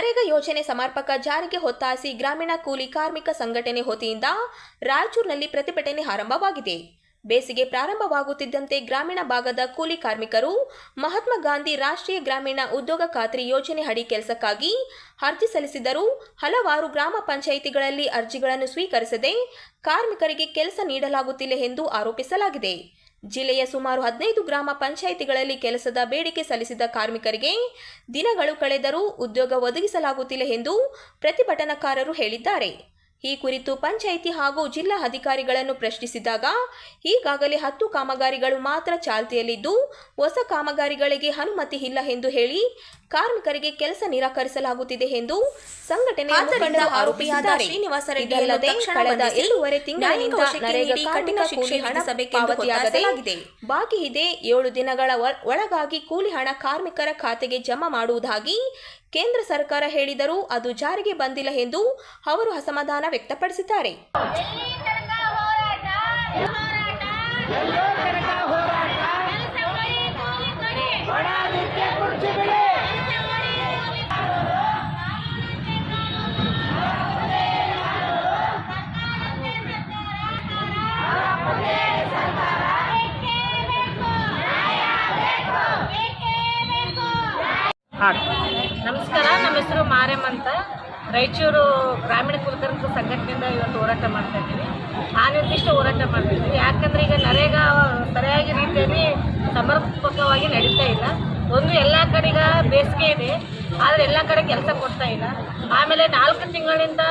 ನರೇಗಾ ಯೋಜನೆ ಸಮರ್ಪಕ ಜಾರಿಗೆ ಒತ್ತಾಯಿಸಿ ಗ್ರಾಮೀಣ ಕೂಲಿ ಕಾರ್ಮಿಕ ಸಂಘಟನೆ ವತಿಯಿಂದ ರಾಯಚೂರಿನಲ್ಲಿ ಪ್ರತಿಭಟನೆ ಆರಂಭವಾಗಿದೆ. ಬೇಸಿಗೆ ಪ್ರಾರಂಭವಾಗುತ್ತಿದ್ದಂತೆ ಗ್ರಾಮೀಣ ಭಾಗದ ಕೂಲಿ ಕಾರ್ಮಿಕರು ಮಹಾತ್ಮ ಗಾಂಧಿ ರಾಷ್ಟ್ರೀಯ ಗ್ರಾಮೀಣ ಉದ್ಯೋಗ ಖಾತ್ರಿ ಯೋಜನೆ ಅಡಿ ಕೆಲಸಕ್ಕಾಗಿ ಅರ್ಜಿ ಸಲ್ಲಿಸಿದರೂ ಹಲವಾರು ಗ್ರಾಮ ಪಂಚಾಯಿತಿಗಳಲ್ಲಿ ಅರ್ಜಿಗಳನ್ನು ಸ್ವೀಕರಿಸದೆ ಕಾರ್ಮಿಕರಿಗೆ ಕೆಲಸ ನೀಡಲಾಗುತ್ತಿಲ್ಲ ಎಂದು ಆರೋಪಿಸಲಾಗಿದೆ. ಜಿಲ್ಲೆಯ ಸುಮಾರು 15 ಗ್ರಾಮ ಪಂಚಾಯಿತಿಗಳಲ್ಲಿ ಕೆಲಸದ ಬೇಡಿಕೆ ಸಲ್ಲಿಸಿದ ಕಾರ್ಮಿಕರಿಗೆ ದಿನಗಳು ಕಳೆದರೂ ಉದ್ಯೋಗ ಒದಗಿಸಲಾಗುತ್ತಿಲ್ಲ ಎಂದು ಪ್ರತಿಭಟನಾಕಾರರು ಹೇಳಿದ್ದಾರೆ. ಈ ಕುರಿತು ಪಂಚಾಯಿತಿ ಹಾಗೂ ಜಿಲ್ಲಾ ಅಧಿಕಾರಿಗಳನ್ನು ಪ್ರಶ್ನಿಸಿದಾಗ ಈಗಾಗಲೇ 10 ಕಾಮಗಾರಿಗಳು ಮಾತ್ರ ಚಾಲ್ತಿಯಲ್ಲಿದ್ದು ಹೊಸ ಕಾಮಗಾರಿಗಳಿಗೆ ಅನುಮತಿ ಇಲ್ಲ ಎಂದು ಹೇಳಿ ಕಾರ್ಮಿಕರಿಗೆ ಕೆಲಸ ನಿರಾಕರಿಸಲಾಗುತ್ತಿದೆ ಎಂದು ಸಂಘಟನೆ ಮುಖಂಡರು ಆರೋಪಿಸಿದ್ದಾರೆ. ಶ್ರೀನಿವಾಸ ರೆಡ್ಡಿ ಅಲ್ಲದೆ ಕಳೆದ 2.5 ತಿಂಗಳಿನಿಂದ ನರೇಗಾ ಕಠಿಣ ಶಿಕ್ಷೆ ಹಣ ಪಾವತಿಯಾಗದೆ ಬಾಕಿ ಇದೆ. 7 ದಿನಗಳ ಒಳಗಾಗಿ ಕೂಲಿ ಹಣ ಕಾರ್ಮಿಕರ ಖಾತೆಗೆ ಜಮಾ ಮಾಡುವುದಾಗಿ ಕೇಂದ್ರ ಸರ್ಕಾರ ಹೇಳಿದರೂ ಅದು ಜಾರಿಗೆ ಬಂದಿಲ್ಲ ಎಂದು ಅವರು ಅಸಮಾಧಾನ ವ್ಯಕ್ತಪಡಿಸಿದ್ದಾರೆ. ನಮಸ್ಕಾರ, ನಮ್ಮ ಹೆಸರು ಮಾರಮ್ಮ ಅಂತ. ರಾಯಚೂರು ಗ್ರಾಮೀಣ ಕೂಲಿ ಕಾರ್ಮಿಕ ಸಂಘಟನೆಯಿಂದ ಇವತ್ತು ಹೋರಾಟ ಮಾಡ್ತಾ ಇದ್ದೀವಿ. ಅನಿರ್ದಿಷ್ಟ ಹೋರಾಟ ಮಾಡ್ತಿದ್ದೀವಿ. ಯಾಕಂದರೆ ಈಗ ನರೇಗಾ ಸರಿಯಾಗಿ ರೀತಿಯಲ್ಲಿ ಸಮರ್ಪಕವಾಗಿ ನಡೀತಾ ಇಲ್ಲ. ಒಂದು ಎಲ್ಲ ಕಡೆಗ ಬೇಸಿಗೆ ಇದೆ, ಆದರೆ ಎಲ್ಲ ಕಡೆ ಕೆಲಸ ಕೊಡ್ತಾ ಇಲ್ಲ. ಆಮೇಲೆ 4 ತಿಂಗಳಿಂದ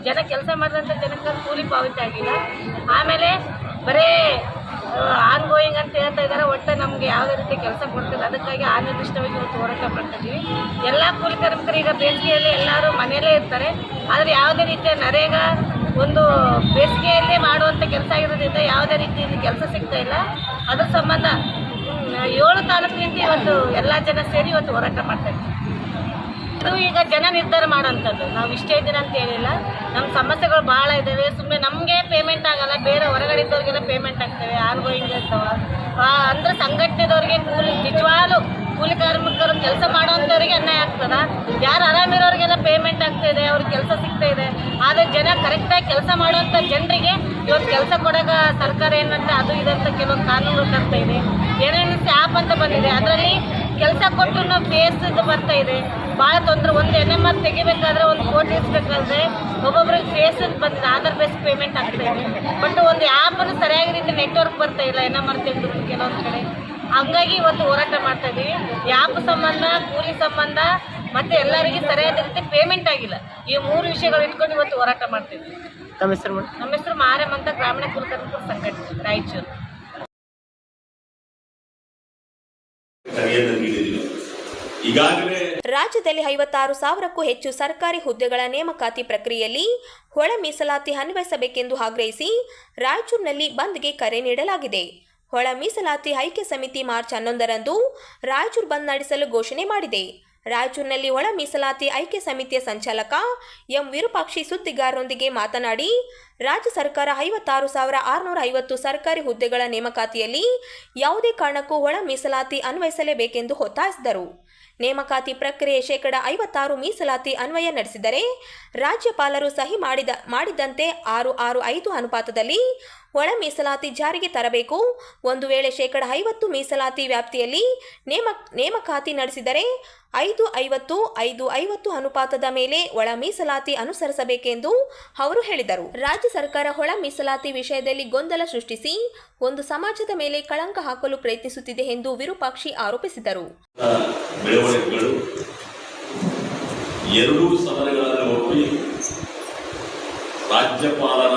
ಜನ ಕೆಲಸ ಮಾಡಿದಂಥ ಜನಕ್ಕೆ ಕೂಲಿ ಪಾವತಿ ಆಗಿಲ್ಲ. ಆಮೇಲೆ ಬರೀ ಆನ್ ಗೋಯಿಂಗ್ ಅಂತ ಹೇಳ್ತಾ ಇದ್ದಾರೆ, ಒಟ್ಟು ನಮಗೆ ಯಾವುದೇ ರೀತಿ ಕೆಲಸ ಕೊಡ್ತಿಲ್ಲ. ಅದಕ್ಕಾಗಿ ಅನಿರ್ದಿಷ್ಟವಾಗಿ ಇವತ್ತು ಹೋರಾಟ ಮಾಡ್ತಾ ಇದ್ದೀವಿ. ಎಲ್ಲ ಕೂಲಿ ಕಾರ್ಮಿಕರು ಈಗ ಬೇಸಿಗೆಯಲ್ಲಿ ಎಲ್ಲರೂ ಮನೆಯಲ್ಲೇ ಇರ್ತಾರೆ, ಆದರೆ ಯಾವುದೇ ರೀತಿಯ ನರೇಗಾ ಒಂದು ಬೇಸಿಗೆಯಲ್ಲೇ ಮಾಡುವಂಥ ಕೆಲಸ ಆಗಿರೋದ್ರಿಂದ ಯಾವುದೇ ರೀತಿಯಲ್ಲಿ ಕೆಲಸ ಸಿಗ್ತಾ ಇಲ್ಲ. ಅದ್ರ ಸಂಬಂಧ 7 ತಾಲೂಕಿನಿಂದ ಇವತ್ತು ಎಲ್ಲ ಜನ ಸೇರಿ ಇವತ್ತು ಹೋರಾಟ ಮಾಡ್ತಾ ಇದ್ದೀವಿ. ಇದು ಈಗ ಜನ ನಿರ್ಧಾರ ಮಾಡೋಂಥದ್ದು. ನಾವು ಇಷ್ಟೇ ದಿನ ಅಂತ ಹೇಳಿಲ್ಲ. ನಮ್ಮ ಸಮಸ್ಯೆಗಳು ಭಾಳ ಇದ್ದಾವೆ. ಸುಮ್ಮನೆ ನಮಗೆ ಪೇಮೆಂಟ್ ಆಗಲ್ಲ, ಬೇರೆ ಹೊರಗಡೆ ಇದ್ದವ್ರಿಗೆಲ್ಲ ಪೇಮೆಂಟ್ ಆಗ್ತವೆ, ಆನ್ಗೋಯಿಂಗ್ ಇರ್ತವೆ. ಅಂದರೆ ಸಂಘಟನೆದವ್ರಿಗೆ ನಿಜವಾಗ್ಲೂ ಕೂಲಿ ಕಾರ್ಮಿಕರು ಕೆಲಸ ಮಾಡೋವಂಥವ್ರಿಗೆ ಅನ್ಯಾಯ ಆಗ್ತದೆ. ಯಾರು ಆರಾಮಿರೋರಿಗೆಲ್ಲ ಪೇಮೆಂಟ್ ಆಗ್ತಾಯಿದೆ, ಅವ್ರಿಗೆ ಕೆಲಸ ಸಿಗ್ತಾ ಇದೆ. ಆದರೆ ಜನ ಕರೆಕ್ಟಾಗಿ ಕೆಲಸ ಮಾಡೋವಂಥ ಜನರಿಗೆ ಇವತ್ತು ಕೆಲಸ ಕೊಡೋಕೆ ಸರ್ಕಾರ ಏನಂತ ಅದು ಇದಂತ ಕೆಲವೊಂದು ಕಾನೂನು ತರ್ತಾ ಇದೆ. ಏನೇನು ಆ್ಯಪ್ ಅಂತ ಬಂದಿದೆ, ಅದರಲ್ಲಿ ಕೆಲಸ ಕೊಟ್ಟು ಫೇಸ್ ಇದು ಬರ್ತಾ ಇದೆ. ಭಾಳ ತೊಂದರೆ. ಒಂದು NMR ತೆಗಿಬೇಕಾದ್ರೆ ಒಂದು ಕೋಟಿ ಇಸ್ಬೇಕಾದ್ರೆ ಒಬ್ಬೊಬ್ರಿಗೆ ಫೇಸ್ ಬಂದಿದೆ, ಆಧಾರ್ ಬೇಸ್ ಪೇಮೆಂಟ್ ಆಗ್ತಾ ಇದೆ. ಬಟ್ ಒಂದು ಆ್ಯಪನ್ನು ಸರಿಯಾಗಿ ರೀತಿ ನೆಟ್ವರ್ಕ್ ಬರ್ತಾ ಇಲ್ಲ NMR ತೆಗೆದು ಕೆಲವೊಂದು ಕಡೆ. ಹಂಗಾಗಿ ಇವತ್ತು ಹೋರಾಟ ಮಾಡ್ತಾ ಇದ್ದೀವಿ. ಆ್ಯಪ್ ಸಂಬಂಧ, ಕೂಲಿ ಸಂಬಂಧ ಮತ್ತು ಎಲ್ಲರಿಗೆ ಸರಿಯಾದ ರೀತಿ ಪೇಮೆಂಟ್ ಆಗಿಲ್ಲ. ಈ 3 ವಿಷಯಗಳು ಇಟ್ಕೊಂಡು ಇವತ್ತು ಹೋರಾಟ ಮಾಡ್ತಿದ್ವಿ. ನಮ್ಮ ಹೆಸರು ಮಾರಮ್ಮ ಅಂತ, ಗ್ರಾಮೀಣ ಕೂಲಿ ಕಾರ್ಮಿಕರ ಸಂಘಟನೆ, ರಾಯಚೂರು. ರಾಜ್ಯದಲ್ಲಿ 56,000ಕ್ಕೂ ಹೆಚ್ಚು ಸರ್ಕಾರಿ ಹುದ್ದೆಗಳ ನೇಮಕಾತಿ ಪ್ರಕ್ರಿಯೆಯಲ್ಲಿ ಒಳ ಮೀಸಲಾತಿ ಅನ್ವಯಿಸಬೇಕೆಂದು ಆಗ್ರಹಿಸಿ ರಾಯಚೂರಿನಲ್ಲಿ ಬಂದ್ಗೆ ಕರೆ ನೀಡಲಾಗಿದೆ. ಒಳ ಮೀಸಲಾತಿ ಐಕ್ಯ ಸಮಿತಿ ಮಾರ್ಚ್ 11ರಂದು ರಾಯಚೂರು ಬಂದ್ ನಡೆಸಲು ಘೋಷಣೆ ಮಾಡಿದೆ. ರಾಯಚೂರಿನಲ್ಲಿ ಒಳ ಮೀಸಲಾತಿ ಐಕ್ಯ ಸಮಿತಿಯ ಸಂಚಾಲಕ ಎಂ ವಿರೂಪಾಕ್ಷಿ ಸುದ್ದಿಗಾರರೊಂದಿಗೆ ಮಾತನಾಡಿ, ರಾಜ್ಯ ಸರ್ಕಾರ 56,650 ಸರ್ಕಾರಿ ಹುದ್ದೆಗಳ ನೇಮಕಾತಿಯಲ್ಲಿ ಯಾವುದೇ ಕಾರಣಕ್ಕೂ ಒಳ ಮೀಸಲಾತಿ ಅನ್ವಯಿಸಲೇಬೇಕೆಂದು ಒತ್ತಾಯಿಸಿದರು. ನೇಮಕಾತಿ ಪ್ರಕ್ರಿಯೆ 56% ಮೀಸಲಾತಿ ಅನ್ವಯ ನಡೆಸಿದರೆ ರಾಜ್ಯಪಾಲರು ಸಹಿ ಮಾಡಿದಂತೆ 6:5 ಅನುಪಾತದಲ್ಲಿ ಒಳ ಮೀಸಲಾತಿ ಜಾರಿಗೆ ತರಬೇಕು. ಒಂದು ವೇಳೆ 50% ಮೀಸಲಾತಿ ವ್ಯಾಪ್ತಿಯಲ್ಲಿ ನೇಮಕಾತಿ ನಡೆಸಿದರೆ 5:50 ಅನುಪಾತದ ಮೇಲೆ ಒಳ ಮೀಸಲಾತಿ ಅನುಸರಿಸಬೇಕೆಂದು ಅವರು ಹೇಳಿದರು. ರಾಜ್ಯ ಸರ್ಕಾರ ಒಳ ಮೀಸಲಾತಿ ವಿಷಯದಲ್ಲಿ ಗೊಂದಲ ಸೃಷ್ಟಿಸಿ ಒಂದು ಸಮಾಜದ ಮೇಲೆ ಕಳಂಕ ಹಾಕಲು ಪ್ರಯತ್ನಿಸುತ್ತಿದೆ ಎಂದು ವಿರೂಪಾಕ್ಷಿ ಆರೋಪಿಸಿದರು. ಎರಡೂ ಸದನಗಳನ್ನು ಒಪ್ಪಿ ರಾಜ್ಯಪಾಲರ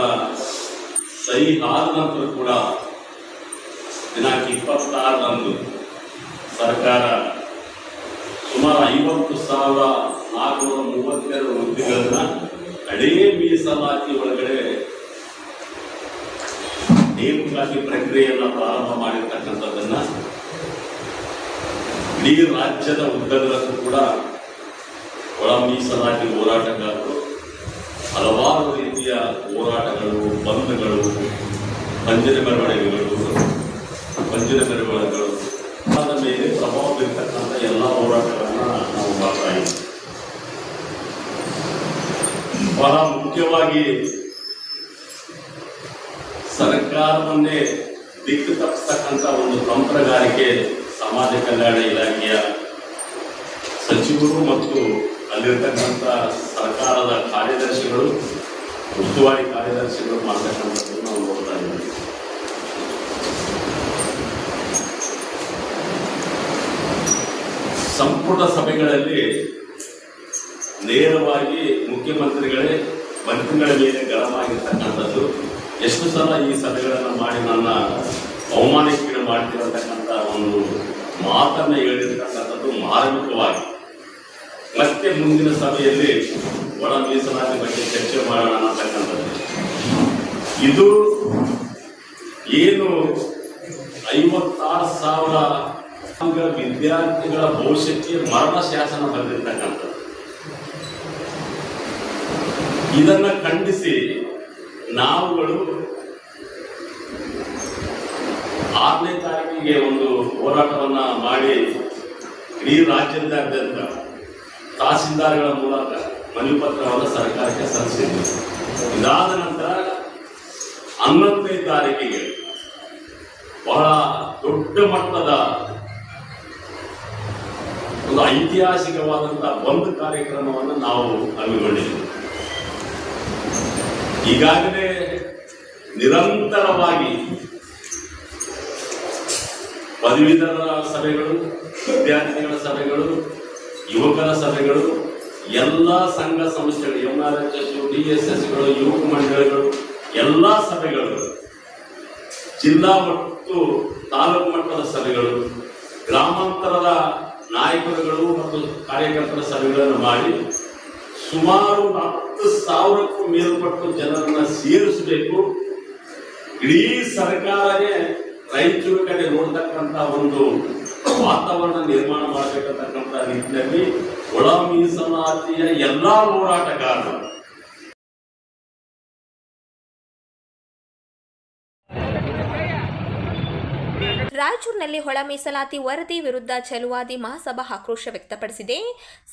ಸಹಿ ಆದ ನಂತರ ಕೂಡ ದಿನಾಂಕ 26ರಂದು ಸರ್ಕಾರ ಸುಮಾರು 50,432 ಹುದ್ದೆಗಳನ್ನ ಕಡೇ ಮೀಸಲಾತಿ ಒಳಗಡೆ ನೇಮಕಾತಿ ಪ್ರಕ್ರಿಯೆಯನ್ನು ಪ್ರಾರಂಭ ಮಾಡಿರ್ತಕ್ಕಂಥದ್ದನ್ನ ಇಡೀ ರಾಜ್ಯದ ಉದ್ದಗಲಕ್ಕೂ ಕೂಡ ಒಳ ಮೀಸಲಾತಿ ಹೋರಾಟಗಾರರು ಹಲವಾರು ರೀತಿಯ ಹೋರಾಟಗಳು, ಬಂದ್ಗಳು, ಪಂಜಿನ ಮೆರವಣಿಗೆಗಳು ಮೇಲೆ ಪ್ರಭಾವ ಬೀರ್ತಕ್ಕಂಥ ಎಲ್ಲ ಹೋರಾಟಗಳನ್ನು ನಾವು ಮಾಡ್ತಾ ಇದ್ದೀವಿ. ಬಹಳ ಮುಖ್ಯವಾಗಿ ಸರ್ಕಾರವನ್ನೇ ದಿಕ್ಕು ತಪ್ಪಿಸ್ತಕ್ಕಂಥ ಒಂದು ತಂತ್ರಗಾರಿಕೆ ಸಮಾಜ ಕಲ್ಯಾಣ ಇಲಾಖೆಯ ಸಚಿವರು ಮತ್ತು ಅಲ್ಲಿರ್ತಕ್ಕಂಥ ಸರ್ಕಾರದ ಕಾರ್ಯದರ್ಶಿಗಳು, ಉಸ್ತುವಾರಿ ಕಾರ್ಯದರ್ಶಿಗಳು ಮಾಡ್ತಕ್ಕಂಥದ್ದು ನಾವು ನೋಡ್ತಾ ಇದ್ದೀವಿ. ಸಂಪುಟ ಸಭೆಗಳಲ್ಲಿ ನೇರವಾಗಿ ಮುಖ್ಯಮಂತ್ರಿಗಳೇ ಮಂತ್ರಿಗಳ ಮೇಲೆ ಗರಂ ಆಗಿರ್ತಕ್ಕಂಥದ್ದು, ಎಷ್ಟು ಸಲ ಈ ಸಭೆಗಳನ್ನು ಮಾಡಿ ನನ್ನ ಅವಮಾನಕ್ಕೀಡು ಮಾಡ್ತಿರತಕ್ಕಂಥ ಒಂದು ಮಾತನ್ನ ಹೇಳಿರ್ತಕ್ಕಂಥದ್ದು ಮಾರ್ಮಿಕವಾಗಿ. ಮತ್ತೆ ಮುಂದಿನ ಸಭೆಯಲ್ಲಿ ಒಳ ಮೀಸಲಾತಿ ಬಗ್ಗೆ ಚರ್ಚೆ ಮಾಡೋಣ ಅನ್ನತಕ್ಕಂಥದ್ದು. ಇದು ಏನು 56,000 ವಿದ್ಯಾರ್ಥಿಗಳ ಭವಿಷ್ಯಕ್ಕೆ ಮರಣ ಶಾಸನ ಬರೆದಿರ್ತಕ್ಕಂಥದ್ದು. ಇದನ್ನ ಖಂಡಿಸಿ ನಾವುಗಳು 6ನೇ ತಾರೀಕಿಗೆ ಒಂದು ಹೋರಾಟವನ್ನ ಮಾಡಿ ಇಡೀ ರಾಜ್ಯದಾದ್ಯಂತ ತಹಸೀಲ್ದಾರ್ಗಳ ಮೂಲಕ ಮನವಿ ಪತ್ರವನ್ನು ಸರ್ಕಾರಕ್ಕೆ ಸಲ್ಲಿಸಿದ್ವಿ. ಇದಾದ ನಂತರ 11ನೇ ತಾರೀಕಿಗೆ ಬಹಳ ದೊಡ್ಡ ಮಟ್ಟದ ಒಂದು ಐತಿಹಾಸಿಕವಾದಂತಹ ಬಂದ್ ಕಾರ್ಯಕ್ರಮವನ್ನು ನಾವು ಹಮ್ಮಿಕೊಂಡಿದ್ದೇವೆ. ಈಗಾಗಲೇ ನಿರಂತರವಾಗಿ ಪದವೀಧರರ ಸಭೆಗಳು, ವಿದ್ಯಾರ್ಥಿಗಳ ಸಭೆಗಳು, ಯುವಕರ ಸಭೆಗಳು, ಎಲ್ಲ ಸಂಘ ಸಂಸ್ಥೆಗಳು, MRHS, DSSಗಳು, ಯುವಕ ಮಂಡಳಿಗಳು, ಎಲ್ಲ ಸಭೆಗಳು, ಜಿಲ್ಲಾ ಮತ್ತು ತಾಲೂಕು ಮಟ್ಟದ ಸಭೆಗಳು, ಗ್ರಾಮಾಂತರದ ನಾಯಕರುಗಳು ಮತ್ತು ಕಾರ್ಯಕರ್ತರ ಸಭೆಗಳನ್ನು ಮಾಡಿ ಸುಮಾರು 10,000ಕ್ಕೂ ಮೇಲ್ಪಟ್ಟು ಜನರನ್ನ ಸೇರಿಸಬೇಕು. ಇಡೀ ಸರ್ಕಾರನೇ ರಾಯಚೂರು ಕಡೆ ನೋಡ್ತಕ್ಕಂಥ ಒಂದು ವಾತಾವರಣ ನಿರ್ಮಾಣ ಮಾಡಬೇಕಂತಕ್ಕಂಥ ನಿಟ್ಟಿನಲ್ಲಿ ಒಳ ಮೀಸಲಾತಿಯ ಎಲ್ಲಾ ಹೋರಾಟಗಾರರು ರಾಯಚೂರಿನಲ್ಲಿ ಒಳ ಮೀಸಲಾತಿ ವರದಿ ವಿರುದ್ಧ ಛಲವಾದಿ ಮಹಾಸಭಾ ಆಕ್ರೋಶ ವ್ಯಕ್ತಪಡಿಸಿದೆ.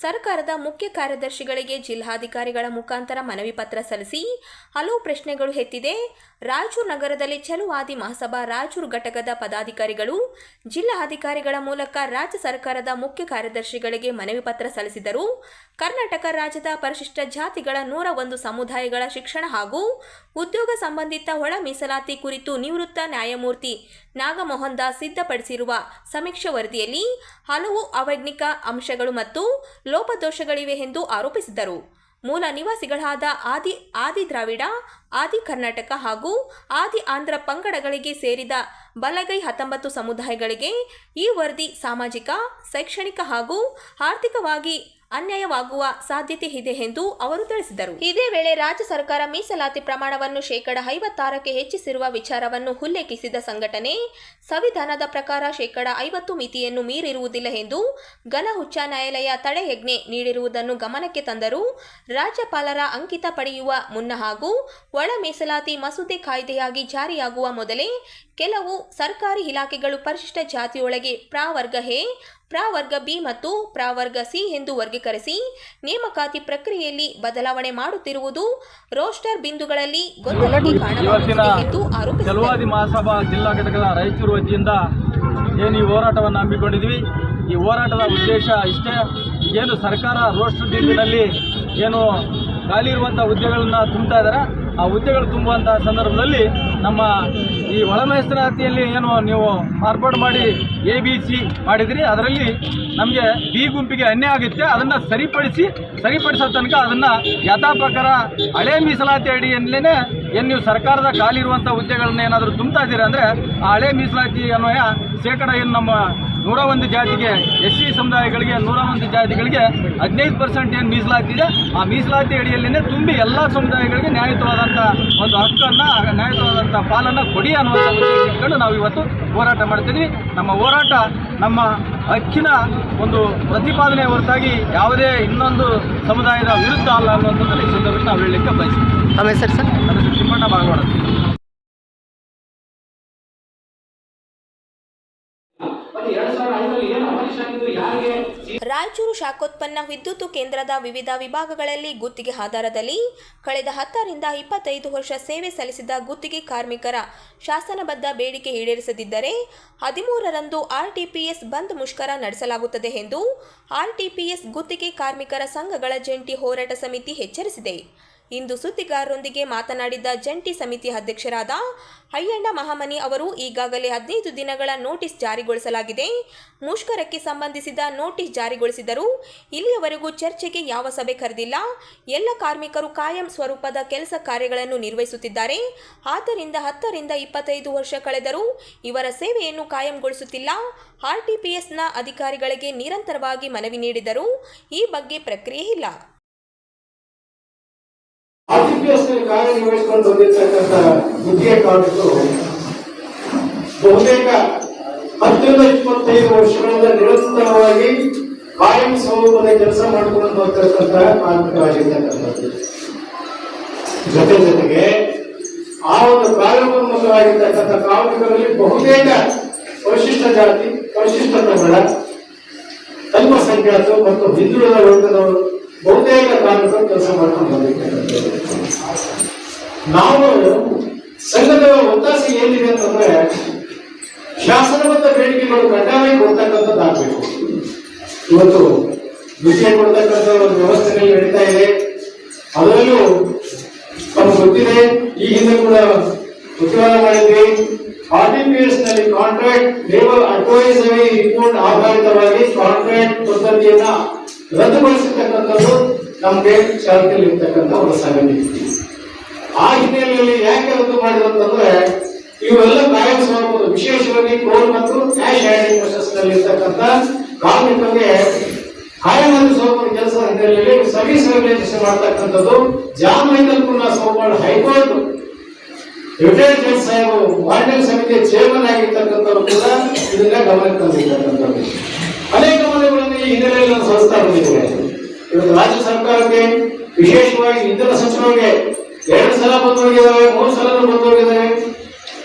ಸರ್ಕಾರದ ಮುಖ್ಯ ಕಾರ್ಯದರ್ಶಿಗಳಿಗೆ ಜಿಲ್ಲಾಧಿಕಾರಿಗಳ ಮುಖಾಂತರ ಮನವಿ ಪತ್ರ ಸಲ್ಲಿಸಿ ಹಲವು ಪ್ರಶ್ನೆಗಳು ಎತ್ತಿದೆ. ರಾಯಚೂರು ನಗರದಲ್ಲಿ ಛಲವಾದಿ ಮಹಾಸಭಾ ರಾಯಚೂರು ಘಟಕದ ಪದಾಧಿಕಾರಿಗಳು ಜಿಲ್ಲಾಧಿಕಾರಿಗಳ ಮೂಲಕ ರಾಜ್ಯ ಸರ್ಕಾರದ ಮುಖ್ಯ ಕಾರ್ಯದರ್ಶಿಗಳಿಗೆ ಮನವಿ ಪತ್ರ ಸಲ್ಲಿಸಿದರು. ಕರ್ನಾಟಕ ರಾಜ್ಯದ ಪರಿಶಿಷ್ಟ ಜಾತಿಗಳ 101 ಸಮುದಾಯಗಳ ಶಿಕ್ಷಣ ಹಾಗೂ ಉದ್ಯೋಗ ಸಂಬಂಧಿತ ಒಳ ಮೀಸಲಾತಿ ಕುರಿತು ನಿವೃತ್ತ ನ್ಯಾಯಮೂರ್ತಿ ನಾಗಮೋಹನ್ ದಾಸ್ ಸಿದ್ಧಪಡಿಸಿರುವ ಸಮೀಕ್ಷೆ ವರದಿಯಲ್ಲಿ ಹಲವು ಅವೈಜ್ಞಾನಿಕ ಅಂಶಗಳು ಮತ್ತು ಲೋಪದೋಷಗಳಿವೆ ಎಂದು ಆರೋಪಿಸಿದರು. ಮೂಲ ನಿವಾಸಿಗಳಾದ ಆದಿ ದ್ರಾವಿಡ, ಆದಿ ಕರ್ನಾಟಕ ಹಾಗೂ ಆದಿ ಆಂಧ್ರ ಪಂಗಡಗಳಿಗೆ ಸೇರಿದ ಬಲಗೈ 19 ಸಮುದಾಯಗಳಿಗೆ ಈ ವರದಿ ಸಾಮಾಜಿಕ, ಶೈಕ್ಷಣಿಕ ಹಾಗೂ ಆರ್ಥಿಕವಾಗಿ ಅನ್ಯಾಯವಾಗುವ ಸಾಧ್ಯತೆ ಇದೆ ಎಂದು ಅವರು ತಿಳಿಸಿದರು. ಇದೇ ವೇಳೆ ರಾಜ್ಯ ಸರ್ಕಾರ ಮೀಸಲಾತಿ ಪ್ರಮಾಣವನ್ನು 56% ಹೆಚ್ಚಿಸಿರುವ ವಿಚಾರವನ್ನು ಉಲ್ಲೇಖಿಸಿದ ಸಂಘಟನೆ, ಸಂವಿಧಾನದ ಪ್ರಕಾರ 50% ಮಿತಿಯನ್ನು ಮೀರಿರುವುದಿಲ್ಲ ಎಂದು ಘನ ಉಚ್ಚ ನ್ಯಾಯಾಲಯ ತಡೆಯಾಜ್ಞೆ ನೀಡಿರುವುದನ್ನು ಗಮನಕ್ಕೆ ತಂದರು. ರಾಜ್ಯಪಾಲರ ಅಂಕಿತ ಪಡೆಯುವ ಮುನ್ನ ಹಾಗೂ ಒಳ ಮೀಸಲಾತಿ ಮಸೂದೆ ಕಾಯ್ದೆಯಾಗಿ ಜಾರಿಯಾಗುವ ಮೊದಲೇ ಕೆಲವು ಸರ್ಕಾರಿ ಇಲಾಖೆಗಳು ಪರಿಶಿಷ್ಟ ಜಾತಿಯೊಳಗೆ ಪ್ರವರ್ಗ ಎ, ಪ್ರವರ್ಗ ಬಿ ಮತ್ತು ಪ್ರವರ್ಗ ಸಿ ಎಂದು ವರ್ಗೀಕರಿಸಿ ನೇಮಕಾತಿ ಪ್ರಕ್ರಿಯೆಯಲ್ಲಿ ಬದಲಾವಣೆ ಮಾಡುತ್ತಿರುವುದು ರೋಸ್ಟರ್ ಬಿಂದುಗಳಲ್ಲಿ ಗೊಂದಲಕ್ಕೆ ಕಾರಣವಾಗುತ್ತಿದೆ ಎಂದು ಆರೋಪಿಸಿದರು. ಛಲವಾದಿ ಮಹಾಸಭಾ ಜಿಲ್ಲಾ ಘಟಕದ ರಾಯಚೂರು ವತಿಯಿಂದ ಏನು ಈ ಹೋರಾಟವನ್ನು ಹಮ್ಮಿಕೊಂಡಿದ್ವಿ. ಈ ಹೋರಾಟದ ಉದ್ದೇಶ ಇಷ್ಟೇ, ಏನು ಸರ್ಕಾರ ರೋಸ್ಟರ್ ಬಿಂದಿನಲ್ಲಿ ಏನು ಖಾಲಿ ಇರುವಂಥ ಹುದ್ದೆಗಳನ್ನು ತುಂಬ್ತಾ ಇದ್ದಾರೆ, ಆ ಹುದ್ದೆಗಳು ತುಂಬುವಂಥ ಸಂದರ್ಭದಲ್ಲಿ ನಮ್ಮ ಈ ಒಳ ಮೀಸಲಾತಿಯಲ್ಲಿ ಏನು ನೀವು ಮಾರ್ಪಾಡು ಮಾಡಿ ABC ಮಾಡಿದ್ರಿ, ಅದರಲ್ಲಿ ನಮಗೆ B ಗುಂಪಿಗೆ ಅನ್ಯಾಯ ಆಗುತ್ತೆ. ಅದನ್ನು ಸರಿಪಡಿಸೋ ತನಕ ಅದನ್ನು ಯಥಾ ಪ್ರಕಾರ ಹಳೆ ಮೀಸಲಾತಿ ಅಡಿಯಲ್ಲೇ ಏನು ನೀವು ಸರ್ಕಾರದ ಖಾಲಿ ಇರುವಂಥ ಹುದ್ದೆಗಳನ್ನ ಏನಾದರೂ ತುಂಬ್ತಾ ಇದ್ದೀರಾ ಅಂದರೆ ಆ ಹಳೆ ಮೀಸಲಾತಿ ಅನ್ವಯ ಶೇಕಡ ಏನು ನಮ್ಮ 101 ಜಾತಿಗೆ SC ಸಮುದಾಯಗಳಿಗೆ 101 ಜಾತಿಗಳಿಗೆ 15% ಏನು ಮೀಸಲಾತಿ ಇದೆ, ಆ ಮೀಸಲಾತಿ ಅಡಿಯಲ್ಲೇ ತುಂಬಿ ಎಲ್ಲ ಸಮುದಾಯಗಳಿಗೆ ನ್ಯಾಯಯುತವಾದಂಥ ಒಂದು ಹಕ್ಕನ್ನು, ನ್ಯಾಯಯುತವಾದಂಥ ಪಾಲನ್ನು ಕೊಡಿ ಅನ್ನುವಂಥ ಉದ್ದೇಶ ಇಟ್ಕೊಂಡು ನಾವು ಇವತ್ತು ಹೋರಾಟ ಮಾಡ್ತಿದ್ವಿ. ನಮ್ಮ ಹೋರಾಟ ನಮ್ಮ ಹಕ್ಕಿನ ಒಂದು ಪ್ರತಿಪಾದನೆ ಹೊರತಾಗಿ ಯಾವುದೇ ಇನ್ನೊಂದು ಸಮುದಾಯದ ವಿರುದ್ಧ ಅಲ್ಲ ಅನ್ನುವಂಥದ್ದನ್ನು ಈ ಸಂದರ್ಭದಲ್ಲಿ ನಾವು ಹೇಳಲಿಕ್ಕೆ ಬಯಸ್ತೀವಿ. ನಮ್ಮ ಹೆಸರು ಸರ್? ನನ್ನ ಹೆಸರು ತಿಮ್ಮಣ್ಣ ಬಾಗವಾಡ. ರಾಯಚೂರು ಶಾಖೋತ್ಪನ್ನ ವಿದ್ಯುತ್ ಕೇಂದ್ರದ ವಿವಿಧ ವಿಭಾಗಗಳಲ್ಲಿ ಗುತ್ತಿಗೆ ಆಧಾರದಲ್ಲಿ ಕಳೆದ 10 ರಿಂದ 25 ವರ್ಷ ಸೇವೆ ಸಲ್ಲಿಸಿದ ಗುತ್ತಿಗೆ ಕಾರ್ಮಿಕರ ಶಾಸನಬದ್ಧ ಬೇಡಿಕೆ ಈಡೇರಿಸದಿದ್ದರೆ 13ರಂದು ಆರ್ಟಿಪಿಎಸ್ ಬಂದ್ ಮುಷ್ಕರ ನಡೆಸಲಾಗುತ್ತದೆ ಎಂದು ಆರ್ಟಿಪಿಎಸ್ ಗುತ್ತಿಗೆ ಕಾರ್ಮಿಕರ ಸಂಘಗಳ ಜಂಟಿ ಹೋರಾಟ ಸಮಿತಿ ಎಚ್ಚರಿಸಿದೆ. ಇಂದು ಸುದ್ದಿಗಾರರೊಂದಿಗೆ ಮಾತನಾಡಿದ ಜಂಟಿ ಸಮಿತಿ ಅಧ್ಯಕ್ಷರಾದ ಅಯ್ಯಣ್ಣ ಮಹಾಮನಿ ಅವರು, ಈಗಾಗಲೇ 15 ದಿನಗಳ ನೋಟಿಸ್ ಜಾರಿಗೊಳಿಸಲಾಗಿದೆ. ಮುಷ್ಕರಕ್ಕೆ ಸಂಬಂಧಿಸಿದ ನೋಟಿಸ್ ಜಾರಿಗೊಳಿಸಿದರೂ ಇಲ್ಲಿಯವರೆಗೂ ಚರ್ಚೆಗೆ ಯಾವ ಸಭೆ ಕರೆದಿಲ್ಲ. ಎಲ್ಲ ಕಾರ್ಮಿಕರು ಕಾಯಂ ಸ್ವರೂಪದ ಕೆಲಸ ಕಾರ್ಯಗಳನ್ನು ನಿರ್ವಹಿಸುತ್ತಿದ್ದಾರೆ. ಆದ್ದರಿಂದ 10 ರಿಂದ 25 ವರ್ಷ ಕಳೆದರೂ ಇವರ ಸೇವೆಯನ್ನು ಕಾಯಂಗೊಳಿಸುತ್ತಿಲ್ಲ. ಆರ್ಟಿಪಿಎಸ್ನ ಅಧಿಕಾರಿಗಳಿಗೆ ನಿರಂತರವಾಗಿ ಮನವಿ ನೀಡಿದರೂ ಈ ಬಗ್ಗೆ ಪ್ರಕ್ರಿಯೆ ಇಲ್ಲ. ಆರ್ಟಿಪಿಎಸ್ ಕಾರ್ಯನಿರ್ವಹಿಸಿಕೊಂಡು ಬಂದಿರತಕ್ಕಂಥ ಗುತ್ತಿಗೆ ಕಾರ್ಮಿಕರು ಬಹುತೇಕ 10 ರಿಂದ 25 ವರ್ಷಗಳಿಂದ ನಿರಂತರವಾಗಿ ಕಾಯಂ ಸ್ವರೂಪದ ಕೆಲಸ ಮಾಡಿಕೊಂಡು ಹೋಗ್ತಿರತಕ್ಕಂಥ ಕಾರ್ಮಿಕರಾಗಿರ್ತಕ್ಕಂಥದ್ದು. ಜೊತೆಗೆ ಆ ಒಂದು ಕಾರ್ಯೋನ್ಮುಖವಾಗಿರ್ತಕ್ಕಂಥ ಕಾರ್ಮಿಕರಲ್ಲಿ ಬಹುತೇಕ ಪರಿಶಿಷ್ಟ ಜಾತಿ, ಪರಿಶಿಷ್ಟ ಪಂಗಡ, ಅಲ್ಪಸಂಖ್ಯಾತರು ಮತ್ತು ಹಿಂದುಳಿದ ವರ್ಗದವರು ಬಹುತೇಕ ಕಾರ್ಮಿಕರು ಕೆಲಸ ಮಾಡ್ಕೊಂಡು ಬಂದಿರ್ತಕ್ಕಂಥದ್ದು. ನಾವು ಸಂಘದ ಒತ್ತಾಸೆ ಏನಿದೆ ಅಂತಂದ್ರೆ ಶಾಸನಬದ್ಧ ಬೇಡಿಕೆಗಳು ಕಡ್ಡಾಯವಾಗಿ ಕೊಡ್ತಕ್ಕಂಥದ್ದಾಗಬೇಕು. ಇವತ್ತು ವಿಷಯ ಕೊಡ್ತಕ್ಕಂಥ ಒಂದು ವ್ಯವಸ್ಥೆಗಳು ನಡೀತಾ ಇದೆ. ಅದರಲ್ಲೂ ನಮ್ಗೆ ಗೊತ್ತಿದೆ, ಈ ಹಿಂದೆ ಕೂಡ ಪ್ರತಿವಾದ ಮಾಡಿದ್ವಿ. ಆರ್ಟಿಪಿಎಸ್ ನಲ್ಲಿ ಕಾಂಟ್ರಾಕ್ಟ್ ಲೇಬರ್ ಅಡ್ವೈಸರಿ ರಿಪೋರ್ಟ್ ಆಧಾರಿತವಾಗಿ ಕಾಂಟ್ರಾಕ್ಟ್ ಪದ್ಧತಿಯನ್ನ ರದ್ದುಗೊಳಿಸಿರ್ತಕ್ಕಂಥದ್ದು ನಮಗೆ ಚಾಲ್ತಿಯಲ್ಲಿ ಇರ್ತಕ್ಕಂಥ ಒಂದು ಸಂಗತಿ. ಆ ಹಿನ್ನೆಲೆಯಲ್ಲಿ ಯಾಕೆ ರದ್ದು ಮಾಡಿದಂತಂದ್ರೆ ಇವೆಲ್ಲ ಕಾಯಂ ಸ್ವರೂಪದ, ವಿಶೇಷವಾಗಿ ಕೋಲ್ ಮತ್ತು ಕ್ಯಾಶ್ ಹ್ಯಾಂಡಿಂಗ್ ಪ್ರೊಸೆಸ್ ನಲ್ಲಿ ಇರ್ತಕ್ಕಂಥ ಕಾರ್ಮಿಕರಿಗೆ ಕಾಯಂ ಸ್ವರೂಪದ ಕೆಲಸದ ಹಿನ್ನೆಲೆಯಲ್ಲಿ ಸರ್ವಿಸ್ ರೆಗ್ಯುಲೇಷನ್ ಮಾಡ್ತಕ್ಕಂಥದ್ದು. ಜಾಮೈನಲ್ಲಿ ಕೂಡ ಸೋಮವಾರ ಹೈಕೋರ್ಟ್ ರಿಟೈರ್ಡ್ ಜಡ್ಜ್ ಸಾಹೇಬರು ಮಾಂಡಲ್ ಸಮಿತಿಯ ಚೇರ್ಮನ್ ಆಗಿರ್ತಕ್ಕಂಥವ್ರು ಕೂಡ ಇದನ್ನ ಗಮನಕ್ಕೆ ತಂದಿರ್ತಕ್ಕಂಥದ್ದು. ಅನೇಕ ಮನೆಗಳನ್ನು ಈ ಹಿನ್ನೆಲೆಯಲ್ಲಿ ನಾವು ಸಲ್ಲಿಸ್ತಾ ಬಂದಿದ್ದೇವೆ. ಇವತ್ತು ರಾಜ್ಯ ಸರ್ಕಾರಕ್ಕೆ, ವಿಶೇಷವಾಗಿ ಇಂಧನ ಸಚಿವರಿಗೆ 2 ಸಲ ಬಂದೋಗಿದ್ದಾವೆ, 3 ಸಲ ಬಂದೋಗಿದ್ದಾವೆ.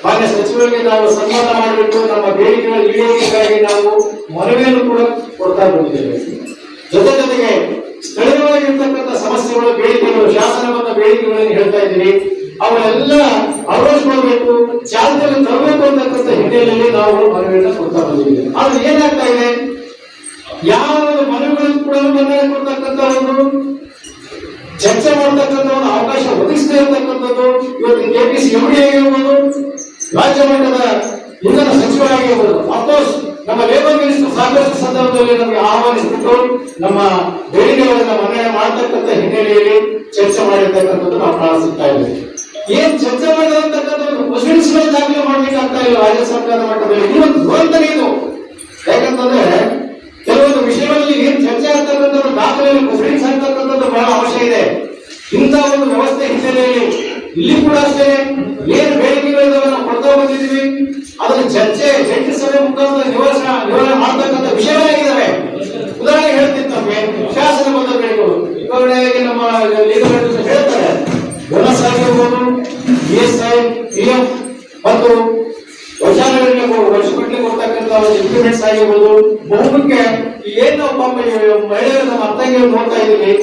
ಮಾನ್ಯ ಸಚಿವರಿಗೆ ನಾವು ಸನ್ಮಾನ ಮಾಡಬೇಕು, ನಮ್ಮ ಬೇಡಿಕೆಗಳ ಈಡೇರಿಕೆಗಾಗಿ ನಾವು ಮನವಿಯನ್ನು ಕೂಡ ಕೊಡ್ತಾ ಬಂದಿದ್ದೇವೆ. ಜೊತೆಗೆ ಸ್ಥಳೀಯವಾಗಿರ್ತಕ್ಕಂಥ ಸಮಸ್ಯೆಗಳು, ಬೇಡಿಕೆಗಳು, ಶಾಸನಬದ್ಧ ಬೇಡಿಕೆಗಳನ್ನು ಹೇಳ್ತಾ ಇದ್ದೀವಿ. ಅವೆಲ್ಲ ಅಳವಡಿಸಿಕೊಳ್ಬೇಕು, ಚಾಲ್ತಿಯಲ್ಲಿ ತರಬೇಕು ಅಂತಕ್ಕಂಥ ಹಿನ್ನೆಲೆಯಲ್ಲಿ ನಾವು ಮನವಿಯನ್ನು ಕೊಡ್ತಾ ಬಂದಿದ್ದೇವೆ. ಆದ್ರೆ ಏನಾಗ್ತಾ ಇದೆ, ಯಾವ ಒಂದು ಮನವಿಗಳನ್ನು ಕೂಡ ಮನ್ನಣೆ ಕೊಡ್ತಕ್ಕಂಥ ಒಂದು ಚರ್ಚೆ ಮಾಡತಕ್ಕಂಥ ಒಂದು ಅವಕಾಶ ಒದಗಿಸದೇ ಇರತಕ್ಕಂಥದ್ದು. ಇವತ್ತು ಕೆಪಿಸಿ ಎಂಡಿ ಆಗಿರ್ಬೋದು, ರಾಜ್ಯ ಮಟ್ಟದ ಇಂಧನ ಸಚಿವರಾಗಿರ್ಬೋದು, ಅಫ್ಕೋರ್ಸ್ ನಮ್ಮ ಲೇಬರ್ ಮಿನಿಸ್ಟರ್ ಸಾಕಷ್ಟು ಸಂದರ್ಭದಲ್ಲಿ ನಮಗೆ ಆಹ್ವಾನಿಸಿಬಿಟ್ಟು ನಮ್ಮ ಬೇಡಿಕೆಗಳನ್ನ ಮನ್ನಣೆ ಮಾಡತಕ್ಕಂಥ ಹಿನ್ನೆಲೆಯಲ್ಲಿ ಚರ್ಚೆ ಮಾಡಿರ್ತಕ್ಕಂಥದ್ದು ನಾವು ಕಾಣಿಸುತ್ತಾ ಇದ್ದೇವೆ. ಏನ್ ಚರ್ಚೆ ಮಾಡಿರ್ತಕ್ಕಂಥ ಪ್ರೊಸೀಡಿಂಗ್ಸ್ ದಾಖಲೆ ಮಾಡ್ಲಿಕ್ಕಾಗ್ತಾ ಇಲ್ಲ ರಾಜ್ಯ ಸರ್ಕಾರದ ಮಟ್ಟದಲ್ಲಿ. ಇವತ್ತು ದುರಂತನೇ ಇದು. ಯಾಕಂತಂದ್ರೆ ಕೆಲವೊಂದು ವಿಷಯಗಳಲ್ಲಿ ಏನ್ ಚರ್ಚೆ ಆಗ್ತಕ್ಕಂಥದ್ದು ದಾಖಲೆಯಲ್ಲಿ ಪ್ರೊಸೀಡಿಂಗ್ಸ್ ಆಗ್ತಕ್ಕಂಥದ್ದು ಬಹಳ ಅವಶ್ಯ ಇದೆ. ಇಂಥ ಒಂದು ವ್ಯವಸ್ಥೆ ಹಿನ್ನೆಲೆಯಲ್ಲಿ ಇಲ್ಲಿ ಕೂಡ ಅಷ್ಟೇ ಏನ್ ಬೇಡಿಕೆಗಳಿದಾವೆ ನಾವು ಕೊಡ್ತಾ ಬಂದಿದ್ದೀವಿ. ಅದರ ಚರ್ಚೆ ಜಂಟಿ ಸಭೆ ಮುಖಾಂತರ ನಿವಾರಣೆ ಮಾಡ್ತಕ್ಕಂಥ ವಿಷಯಗಳಾಗಿದ್ದಾವೆ. ಉದಾಹರಣೆ ಹೇಳ್ತೀನಿ, ನಮಗೆ ಶಾಸನಬದ್ಧ ಬೇಡಿಕೆಗಳು ಉದಾಹರಣೆಗೆ ನಮ್ಮ ಲೀಗಲ್ ಹೇಳ್ತಾರೆ, ಬೋನಸ್ ಆಗಿರ್ಬೋದು, ಇಎಸ್ಐ, ಪಿಎಫ್ ಮತ್ತು ವರ್ಷಗಟ್ಟಲೆ ಕೊಡ್ತಕ್ಕಂಥ ಇಂಪ್ಲಿಮೆಂಟ್ಸ್ ಆಗಿರ್ಬೋದು. ಬಹುಮುಖ್ಯ ಏನು ಮಹಿಳೆಯರು ನಮ್ಮ ಅರ್ಥಂಗಿ ನೋಡ್ತಾ ಇದ್ದೀವಿ,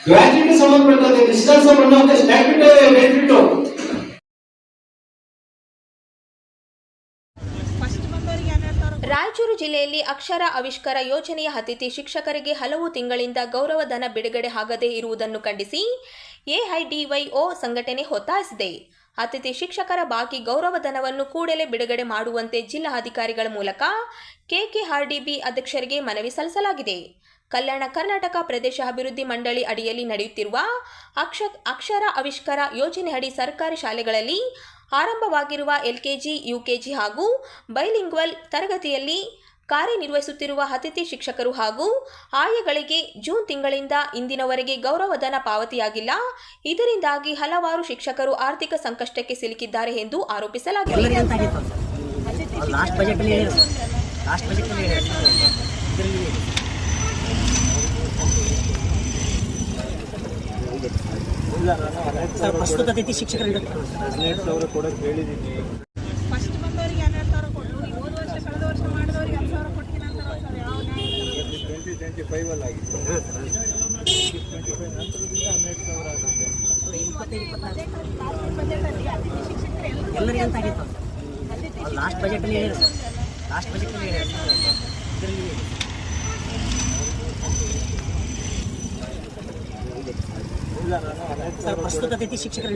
ಗ್ರಾಜ್ಯುಟಿ ಸಂಬಂಧಪಟ್ಟಂತೆ ಡಿಸ್ಟೆನ್ಸ್ ಅನ್ನೋ ಸ್ಟ್ಯಾಟ್ಯೂಟರಿ ಬೆನಿಫಿಟ್. ರಾಯಚೂರು ಜಿಲ್ಲೆಯಲ್ಲಿ ಅಕ್ಷರ ಆವಿಷ್ಕಾರ ಯೋಜನೆಯ ಅತಿಥಿ ಶಿಕ್ಷಕರಿಗೆ ಹಲವು ತಿಂಗಳಿಂದ ಗೌರವಧನ ಬಿಡುಗಡೆ ಆಗದೇ ಇರುವುದನ್ನು ಖಂಡಿಸಿ ಎಐಡಿವೈಒ ಸಂಘಟನೆ ಒತ್ತಾಯಿಸಿದೆ. ಅತಿಥಿ ಶಿಕ್ಷಕರ ಬಾಕಿ ಗೌರವಧನವನ್ನು ಕೂಡಲೇ ಬಿಡುಗಡೆ ಮಾಡುವಂತೆ ಜಿಲ್ಲಾಧಿಕಾರಿಗಳ ಮೂಲಕ ಕೆಕೆಆರ್ಡಿಬಿ ಅಧ್ಯಕ್ಷರಿಗೆ ಮನವಿ ಸಲ್ಲಿಸಲಾಗಿದೆ. ಕಲ್ಯಾಣ ಕರ್ನಾಟಕ ಪ್ರದೇಶ ಅಭಿವೃದ್ಧಿ ಮಂಡಳಿ ಅಡಿಯಲ್ಲಿ ನಡೆಯುತ್ತಿರುವ ಅಕ್ಷರ ಆವಿಷ್ಕಾರ ಯೋಜನೆ ಅಡಿ ಸರ್ಕಾರಿ ಶಾಲೆಗಳಲ್ಲಿ ಆರಂಭವಾಗಿರುವ ಎಲ್ಕೆಜಿ, ಯುಕೆಜಿ ಹಾಗೂ ಬೈಲಿಂಗ್ವಲ್ ತರಗತಿಯಲ್ಲಿ ಕಾರ್ಯನಿರ್ವಹಿಸುತ್ತಿರುವ ಅತಿಥಿ ಶಿಕ್ಷಕರು ಹಾಗೂ ಆಯಗಳಿಗೆ ಜೂನ್ ತಿಂಗಳಿಂದ ಇಂದಿನವರೆಗೆ ಗೌರವಧನ ಪಾವತಿಯಾಗಿಲ್ಲ. ಇದರಿಂದಾಗಿ ಹಲವಾರು ಶಿಕ್ಷಕರು ಆರ್ಥಿಕ ಸಂಕಷ್ಟಕ್ಕೆ ಸಿಲುಕಿದ್ದಾರೆ ಎಂದು ಆರೋಪಿಸಲಾಗಿದೆ. ಪ್ರಸ್ತುತ ಅತಿಥಿ ಶಿಕ್ಷಕರು 12,000 ಕೊಡಕ್ಕೆ ಹೇಳಿದ್ದೀನಿ. ಫಸ್ಟ್ ಬಂದವರಿಗೆ 12,000 ಕೊಟ್ಟರು. ಈ ಹೋದ ವರ್ಷ ಕಳೆದ ವರ್ಷ ಮಾಡಿದವರಿಗೆ 10,000 ಎಲ್ಲರಿಗೂ ಅಂತ ಆಗಿತ್ತು ಲಾಸ್ಟ್ ಬಜೆಟಲ್ಲಿ ಹೇಳಿದ್ರು ಸರ್. ಲಾಸ್ಟ್ ಬಜೆಟಲ್ಲಿ ಇದರಲ್ಲಿ ಸರ್ ಪ್ರಸ್ತುತ ಅತಿಥಿ ಶಿಕ್ಷಕರು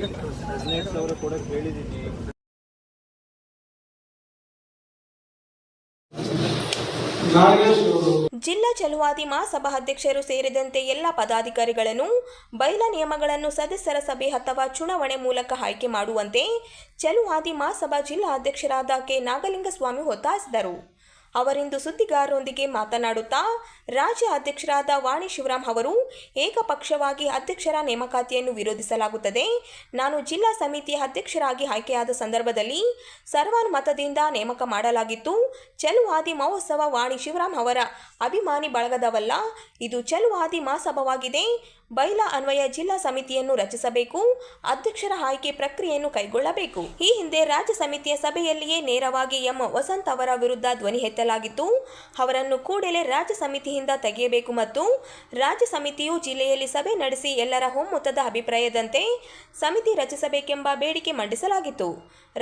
ಜಿಲ್ಲಾ ಚಲುವಾದಿ ಮಹಾಸಭಾ ಅಧ್ಯಕ್ಷರು ಸೇರಿದಂತೆ ಎಲ್ಲ ಪದಾಧಿಕಾರಿಗಳನ್ನು ಬೈಲಾ ನಿಯಮಗಳನ್ನು ಸದಸ್ಯರ ಸಭೆ ಅಥವಾ ಚುನಾವಣೆ ಮೂಲಕ ಆಯ್ಕೆ ಮಾಡುವಂತೆ ಚಲುವಾದಿ ಮಹಾಸಭಾ ಜಿಲ್ಲಾ ಅಧ್ಯಕ್ಷರಾದ ಕೆ ನಾಗಲಿಂಗಸ್ವಾಮಿ ಒತ್ತಾಯಿಸಿದರು. ಅವರಿಂದು ಸುದ್ದಿಗಾರರೊಂದಿಗೆ ಮಾತನಾಡುತ್ತಾ ರಾಜ್ಯ ಅಧ್ಯಕ್ಷರಾದ ವಾಣಿ ಶಿವರಾಮ್ ಅವರು ಏಕಪಕ್ಷವಾಗಿ ಅಧ್ಯಕ್ಷರ ನೇಮಕಾತಿಯನ್ನು ವಿರೋಧಿಸಲಾಗುತ್ತದೆ. ನಾನು ಜಿಲ್ಲಾ ಸಮಿತಿಯ ಅಧ್ಯಕ್ಷರಾಗಿ ಆಯ್ಕೆಯಾದ ಸಂದರ್ಭದಲ್ಲಿ ಸರ್ವಾನುಮತದಿಂದ ನೇಮಕ ಮಾಡಲಾಗಿತ್ತು. ಚಲುವಾದಿ ಮಹೋತ್ಸವ ವಾಣಿ ಶಿವರಾಮ್ ಅವರ ಅಭಿಮಾನಿ ಬಳಗದವಲ್ಲ, ಇದು ಚಲುವಾದಿ ಮಹಾಸಭಾವಾಗಿದೆ. ಬೈಲಾ ಅನ್ವಯ ಜಿಲ್ಲಾ ಸಮಿತಿಯನ್ನು ರಚಿಸಬೇಕು, ಅಧ್ಯಕ್ಷರ ಆಯ್ಕೆ ಪ್ರಕ್ರಿಯೆಯನ್ನು ಕೈಗೊಳ್ಳಬೇಕು. ಈ ಹಿಂದೆ ರಾಜ್ಯ ಸಮಿತಿಯ ಸಭೆಯಲ್ಲಿಯೇ ನೇರವಾಗಿ ಎಂ ವಸಂತ್ ಅವರ ವಿರುದ್ಧ ಧ್ವನಿ ಎತ್ತಲಾಗಿತ್ತು. ಅವರನ್ನು ಕೂಡಲೇ ರಾಜ್ಯ ಸಮಿತಿಯಿಂದ ತೆಗೆಯಬೇಕು ಮತ್ತು ರಾಜ್ಯ ಸಮಿತಿಯು ಜಿಲ್ಲೆಯಲ್ಲಿ ಸಭೆ ನಡೆಸಿ ಎಲ್ಲರ ಒಮ್ಮತದ ಅಭಿಪ್ರಾಯದಂತೆ ಸಮಿತಿ ರಚಿಸಬೇಕೆಂಬ ಬೇಡಿಕೆ ಮಂಡಿಸಲಾಗಿತ್ತು.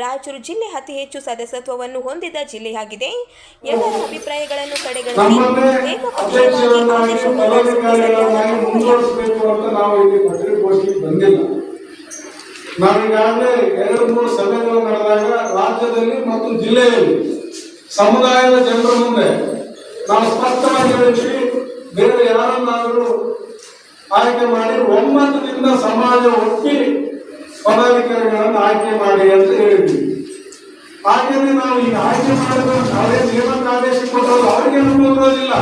ರಾಯಚೂರು ಜಿಲ್ಲೆ ಅತಿ ಹೆಚ್ಚು ಸದಸ್ಯತ್ವವನ್ನು ಹೊಂದಿದ ಜಿಲ್ಲೆಯಾಗಿದೆ. ಎಲ್ಲರ ಅಭಿಪ್ರಾಯಗಳನ್ನು ಕಡೆಗಣಿಸಿ ಏಕಪಕ್ಷವಾಗಿ ಅಂತ ನಾವು ಇಲ್ಲಿ ಪತ್ರಿಕಾಗೋಷ್ಠಿಗೆ ಬಂದಿಲ್ಲ. ನಾವೀಗಾಗಲೇ 2-3 ಸಭೆಗಳು ನಡೆದಾಗ ರಾಜ್ಯದಲ್ಲಿ ಮತ್ತು ಜಿಲ್ಲೆಯಲ್ಲಿ ಸಮುದಾಯದ ಜನರ ಮುಂದೆ ನಾವು ಸ್ಪಷ್ಟವಾಗಿ ಹೇಳಿದ್ವಿ, ಬೇರೆ ಯಾರನ್ನಾದರೂ ಆಯ್ಕೆ ಮಾಡಿ ಒಮ್ಮತದಿಂದ ಸಮಾಜ ಒಪ್ಪಿ ಪದಾಧಿಕಾರಿಗಳನ್ನು ಆಯ್ಕೆ ಮಾಡಿ ಅಂತ ಹೇಳಿದ್ವಿ. ಹಾಗೆಯೇ ನಾವು ಈಗ ಆಯ್ಕೆ ಮಾಡಿದ ನೇಮಕ ಆದೇಶ ಕೊಟ್ಟರು ಅವರಿಗೆ ಇರೋದಿಲ್ಲ,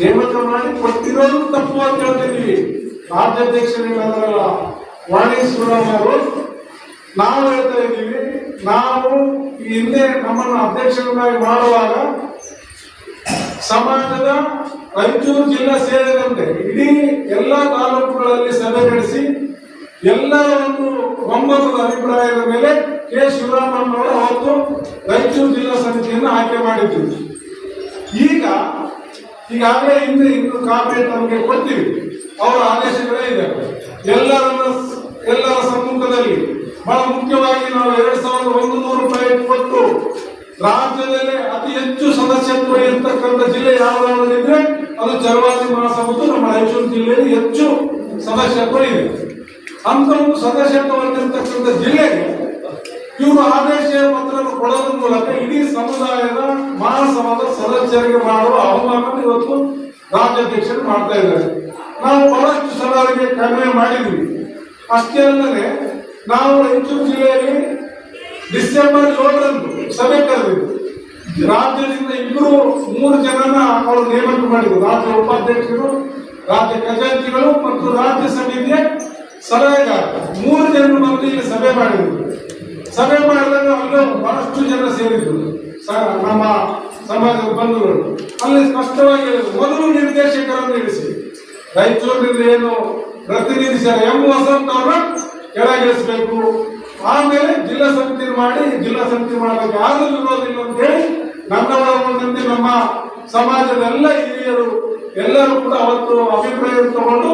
ನೇಮಕ ಮಾಡಿ ಕೊಟ್ಟಿರೋದು ತಪ್ಪು ಅಂತ ಹೇಳ್ತಿದ್ದೀವಿ. ರಾಜ್ಯಾಧ್ಯಕ್ಷರಿಲ್ಲ ವಾಣಿ ಶಿವರಾಮ್ ಅವರು ನಾವು ಹೇಳ್ತಾ ಇದ್ದೀವಿ, ನಾವು ಹಿಂದೆ ನಮ್ಮನ್ನು ಅಧ್ಯಕ್ಷರನ್ನಾಗಿ ಮಾಡುವಾಗ ಸಮಾಜದ ರಾಯಚೂರು ಜಿಲ್ಲಾ ಸೇರಿದಂತೆ ಇಡೀ ಎಲ್ಲ ತಾಲೂಕುಗಳಲ್ಲಿ ಸಭೆ ನಡೆಸಿ ಎಲ್ಲರ ಒಂದು ಒಮ್ಮತದ ಅಭಿಪ್ರಾಯದ ಮೇಲೆ ಕೆ ಶಿವರಾಮಣ್ಣವರು ಅವತ್ತು ರಾಯಚೂರು ಜಿಲ್ಲಾ ಸಮಿತಿಯನ್ನು ಆಯ್ಕೆ ಮಾಡಿದ್ರು. ಈಗಾಗಲೇ ಇನ್ನು ಕಾಪಿ ನಮಗೆ ಕೊಡ್ತೀವಿ, ಅವರ ಆದೇಶಗಳೇ ಇದೆ. ಎಲ್ಲರ ಸಮ್ಮುಖದಲ್ಲಿ ಬಹಳ ಮುಖ್ಯವಾಗಿ ನಾವು 2100 ರೂಪಾಯಿ ಕೊಟ್ಟು ರಾಜ್ಯದಲ್ಲೇ ಅತಿ ಹೆಚ್ಚು ಸದಸ್ಯತ್ವ ಇರತಕ್ಕಂಥ ಜಿಲ್ಲೆ ಯಾವುದಾದ್ರು ಇದ್ರೆ ಅದು ಚಲುವಾದಿ ಮಹಾಸಭಾ ನಮ್ಮ ರಾಯಚೂರು ಜಿಲ್ಲೆಯಲ್ಲಿ ಹೆಚ್ಚು ಸದಸ್ಯತ್ವ ಇದೆ. ಅಂತ ಒಂದು ಸದಸ್ಯತ್ವ ಹೊಂದಿರತಕ್ಕಂಥ ಜಿಲ್ಲೆಗೆ ಇವರು ಆದೇಶ ಪತ್ರ ಕೊಡೋದ್ರ ಮೂಲಕ ಇಡೀ ಸಮುದಾಯದ ಮಹಾಸಭಾದ ಸದಸ್ಯರಿಗೆ ಮಾಡುವ ಅವಮಾನ ಇವತ್ತು ರಾಜ್ಯಾಧ್ಯಕ್ಷರು ಮಾಡ್ತಾ ಇದ್ದಾರೆ. ನಾವು ಬಹಳಷ್ಟು ಸಲ ಅವರಿಗೆ ಕಡಿಮೆ ಮಾಡಿದ್ವಿ. ಅಷ್ಟೇ ಅಲ್ಲದೆ ನಾವು ರಾಯಚೂರು ಜಿಲ್ಲೆಯಲ್ಲಿ ಡಿಸೆಂಬರ್ 7ರಂದು ಸಭೆ ಕರೆದಿದ್ದು, ರಾಜ್ಯದಿಂದ 2-3 ಜನನ ಅವರು ನೇಮಕ ಮಾಡಿದ್ರು. ರಾಜ್ಯ ಉಪಾಧ್ಯಕ್ಷರು, ರಾಜ್ಯ ಖಜಾಂಚಿಗಳು ಮತ್ತು ರಾಜ್ಯ ಸಮಿತಿಯ ಸಲಹೆಗಾರ 3 ಜನರು ಬಂದು ಇಲ್ಲಿ ಸಭೆ ಮಾಡಿದ್ರು. ಸಭೆ ಮಾಡಿದಾಗ ಅಲ್ಲೂ ಬಹಳಷ್ಟು ಜನ ಸೇರಿದ್ರು ನಮ್ಮ ಸಮಾಜದ ಬಂಧುಗಳು. ಅಲ್ಲಿ ಸ್ಪಷ್ಟವಾಗಿ ಹೇಳಿದ್ರು, ಮೊದಲು ನಿರ್ದೇಶಕರನ್ನು ಇಳಿಸಿ, ರಾಯಚೂರಿನಿಂದ ಏನು ಪ್ರತಿನಿಧಿಸಿದ ಎಂ ವಸಂತ್ ಅವರನ್ನು ಕೆಳಗಿಳಿಸಬೇಕು, ಆಮೇಲೆ ಜಿಲ್ಲಾ ಸಮಿತಿ ಮಾಡಿ ಜಿಲ್ಲಾ ಸಮಿತಿ ಮಾಡಬೇಕು, ಯಾರು ವಿರೋಧಿಲ್ಲ ಅಂತ ಹೇಳಿ ನನ್ನವರಂತೆ ನಮ್ಮ ಸಮಾಜದ ಎಲ್ಲ ಹಿರಿಯರು ಎಲ್ಲರೂ ಕೂಡ ಅವತ್ತು ಅಭಿಪ್ರಾಯ ತಗೊಂಡು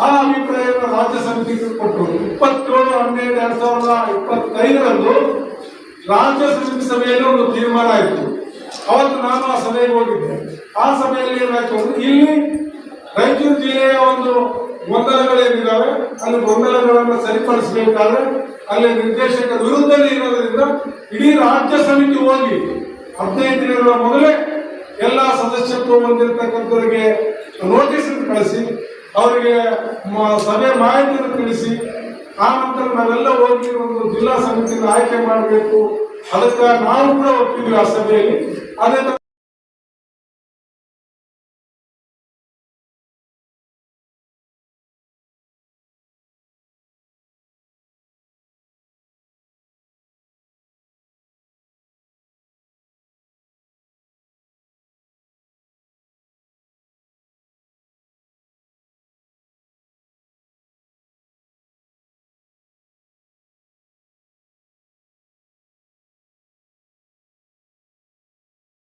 ಆ ಅಭಿಪ್ರಾಯವನ್ನು ರಾಜ್ಯ ಸಮಿತಿಗೆ ಕೊಟ್ಟರು. 27/12/2025ರಂದು ರಾಜ್ಯ ಸಮಿತಿ ಸಭೆಯಲ್ಲಿ ಒಂದು ತೀರ್ಮಾನ ಆಯಿತು. ಅವತ್ತು ನಾನು ಆ ಸಭೆಗೆ ಹೋಗಿದ್ದೆ. ಆ ಸಭೆಯಲ್ಲಿ ಏನಾಯ್ತು ಅಂದ್ರೆ, ಇಲ್ಲಿ ರಾಯಚೂರು ಜಿಲ್ಲೆಯ ಒಂದು ಗೊಂದಲಗಳೇನಿದ್ದಾವೆ ಅಲ್ಲಿ ಗೊಂದಲಗಳನ್ನು ಸರಿಪಡಿಸಬೇಕಾದ್ರೆ ಅಲ್ಲಿ ನಿರ್ದೇಶಕರ ವಿರುದ್ಧದಲ್ಲಿ ಇರೋದ್ರಿಂದ ಇಡೀ ರಾಜ್ಯ ಸಮಿತಿ ಹೋಗಿ 15 ದಿನಗಳ ಮೊದಲೇ ಎಲ್ಲ ಸದಸ್ಯತ್ವ ಹೊಂದಿರತಕ್ಕಂಥವರಿಗೆ ನೋಟಿಸ್ ಕಳಿಸಿ ಅವರಿಗೆ ಸಭೆ ಮಾಹಿತಿಯನ್ನು ತಿಳಿಸಿ ಆ ನಂತರ ನಾವೆಲ್ಲ ಹೋಗಿ ಒಂದು ಜಿಲ್ಲಾ ಸಮಿತಿಯನ್ನು ಆಯ್ಕೆ ಮಾಡಬೇಕು. ಅದಕ್ಕೆ ನಾವು ಕೂಡ ಒಪ್ಪಿದ್ವಿ ಆ ಸಭೆಯಲ್ಲಿ. ಅದೇ